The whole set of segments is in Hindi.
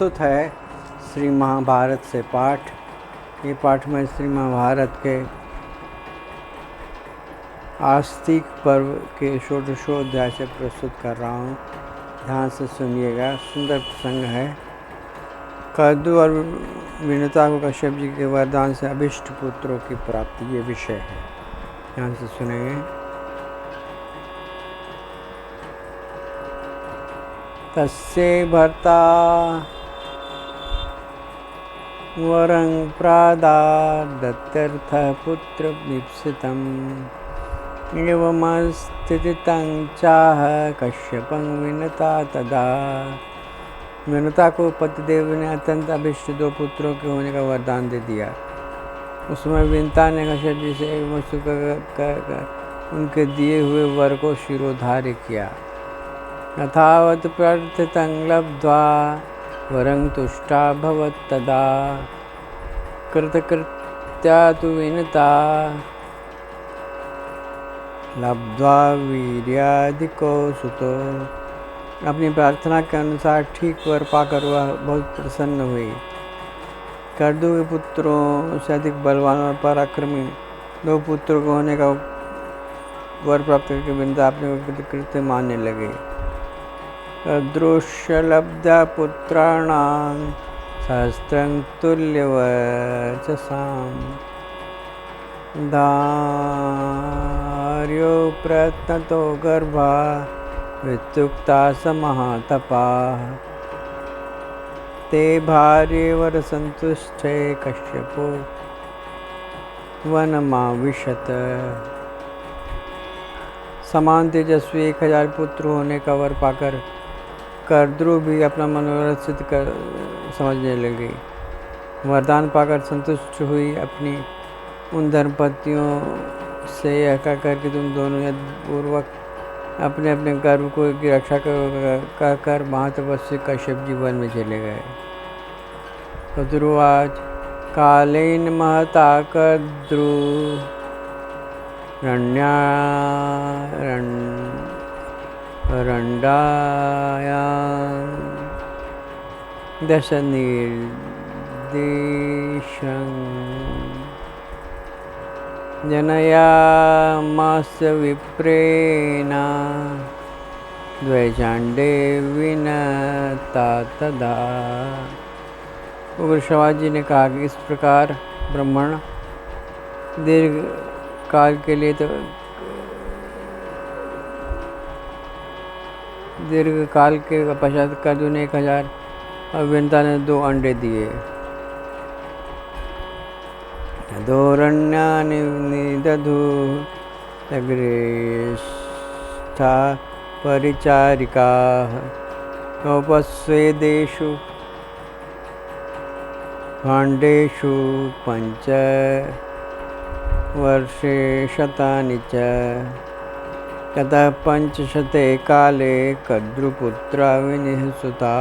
प्रस्तुत है श्री महाभारत से पाठ। ये पाठ मैं श्री महाभारत के आस्तिक पर्व के षोडशोध्याय से प्रस्तुत कर रहा हूँ। ध्यान से सुनिएगा, सुंदर प्रसंग है। कद्रु और विनुता को कश्यप जी के वरदान से अभिष्ट पुत्रों की प्राप्ति, ये विषय है। ध्यान से सुनेंगे। तस्य भर्ता वरं प्रादादत्यर्थः पुत्रमीप्सितम् एवमस्थितितं चाह कश्यपं विनुता तदा। विनुता को पतिदेव ने अत्यंत अभिष्ट 2 पुत्रों के होने का वरदान दे दिया। उसमें विनुता ने कश्यप जी से एक वस्तु कर उनके दिए हुए वर को शिरोधार्य किया। यथावत् प्रार्थितं लब्ध्वा वरं तुष्टाभवत् तदा। कृतकृत्या तु विनुता लब्ध्वा वीर्याधिको सुतो। अपनी प्रार्थना के अनुसार ठीक वर पाकर वह बहुत प्रसन्न हुई। कद्रु के पुत्रों से अधिक बलवान और पराक्रमी 2 पुत्रों को होने का वर प्राप्त करके विनुता अपने को कृत्य मानने लगे। कद्रुश्च लब्धा पुत्राणां सहस्रं तुल्यवर्चसां धार्यो प्रयत्नतो गर्भा वित्युक्ता समहातपाः। ते भार्ये वरसंतुष्टे कश्यपो वनमाविशत्। समान तेजस्वी 1000 पुत्र होने का वर पाकर कद्रु भी अपना मनोरथ सिद्ध कर समझने लगी। वरदान पाकर संतुष्ट हुई अपनी उन धर्मपत्नियों से यह कहकर कि तुम दोनों यथपूर्वक अपने अपने गर्भ को की रक्षा कहकर महातपस्वी कश्यप जी वन में चले गए। कद्रुवाच कालेन महता कद्रु रण्डायां दश निर्देशं जनयामास्य विप्रेण द्वैचाण्डे विनता तदा। उग्र शिवाजी ने कहा कि इस प्रकार ब्राह्मण दीर्घ काल के लिए दीर्घ काल के पश्चात कद्रु ने 1000 और विनुता ने 2 अंडे दिए। 2 रण्यानि निदधुः अग्रेष्ठा परिचारिकाः नोपस्वेदेषु भाण्डेषु 5 वर्षे शतानि च। ततः 500 काले कद्रुपुत्रा विनिःसृता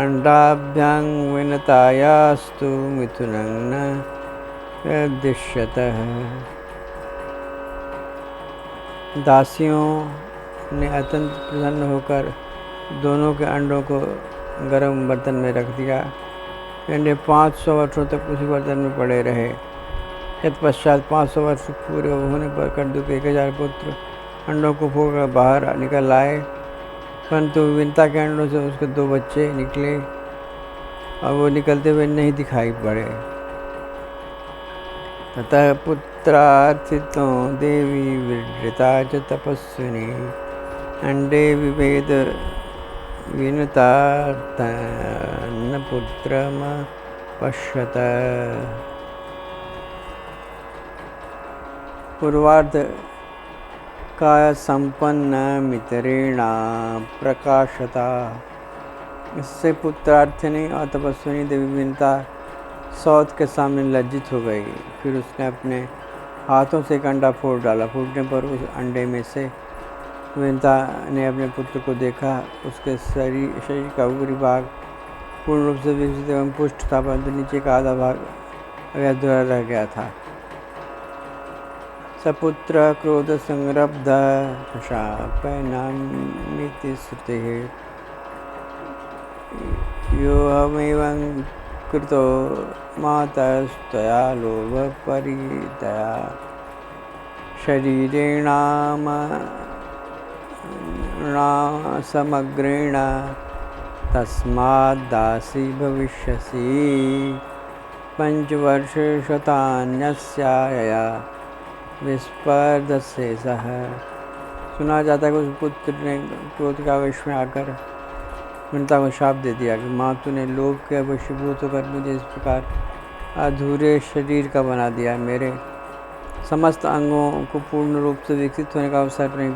अंडाभ्यां विनुतायास्तु मिथुनं न दृश्यतः। दासियों ने अत्यंत प्रसन्न होकर दोनों के अंडों को गर्म बर्तन में रख दिया। अंडे 500 वर्षों तक उसी बर्तन में पड़े रहे। तत्पश्चात 500 वर्ष पूरे होने पर कद्रु के 1000 पुत्र अंडों को फोड़कर बाहर निकल आए, परंतु विनुता के अंडों से उसके 2 बच्चे निकले और वो निकलते हुए नहीं दिखाई पड़े। ततः पुत्रार्थितो देवी विवृता च तपस्विनी अंडे विभेद विनुता तन्न पुत्रमपश्यत। पूर्वार्ध काया संपन्न मित्रेणा प्रकाशता। इससे पुत्रार्थिनी और तपस्विनी देवी विनुता सौत के सामने लज्जित हो गई। फिर उसने अपने हाथों से एक अंडा फोड़ डाला। फूटने पर उस अंडे में से विनुता ने अपने पुत्र को देखा। उसके शरीर का ऊपरी भाग पूर्ण रूप से विकसित एवं पुष्ट था, परंतु नीचे का आधा भाग अधूरा रह गया था। सपुत्र क्रोध संरब्ध शापैनामिति श्रुतिः योऽहमेवं कृतो मातस्त्वया लोभपरीतया समग्रेण तस्माद्दासी भविष्यसि पंचवर्षशतान्यस्यायया विस्पर्धसे सह। सुना जाता है कि उस पुत्र ने क्रोध के आवेश में आकर वनिता को शाप दे दिया कि माँ तूने लोभ के वशीभूत होकर मुझे इस प्रकार अधूरे शरीर का बना दिया, मेरे समस्त अंगों को पूर्ण रूप से विकसित होने का अवसर नहीं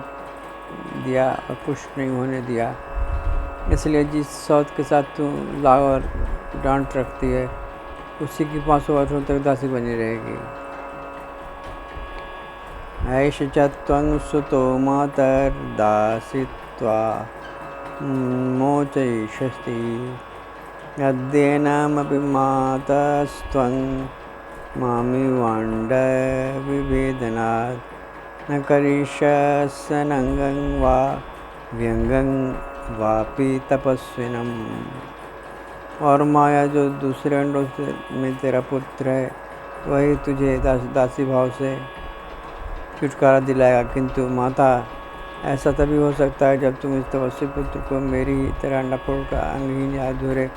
दिया और पुष्ट नहीं होने दिया। इसलिए जिस सौत के साथ तू लाव और डांट रखती है उसी की 500 वर्षों तक दासी बनी रहेगी। ऐष च त्वं सुतो मातर्दासित्वा मोचयिष्यसि अद्येनामपि मातस्त्वं मामिवाण्डविभेदनात् न करिष्यस्य नङ्गं वा व्यङ्गं वापि तपस्विनम्। और माया जो दूसरे अंडों में तेरा पुत्र है वही तुझे दासी भाव से छुटकारा दिलाएगा, किंतु माता ऐसा तभी हो सकता है जब तुम इस तपस्वी पुत्र को मेरी ही तरह न फोड़कर अंगहीन या अधूरे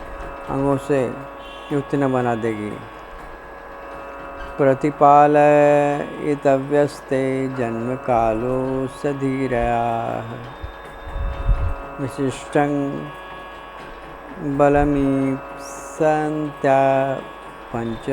अंगों से युक्त न बना देगी। प्रतिपालयितव्यस्ते जन्म कालो सधीरया विशिष्टं बलमीप्सन्त्या पंच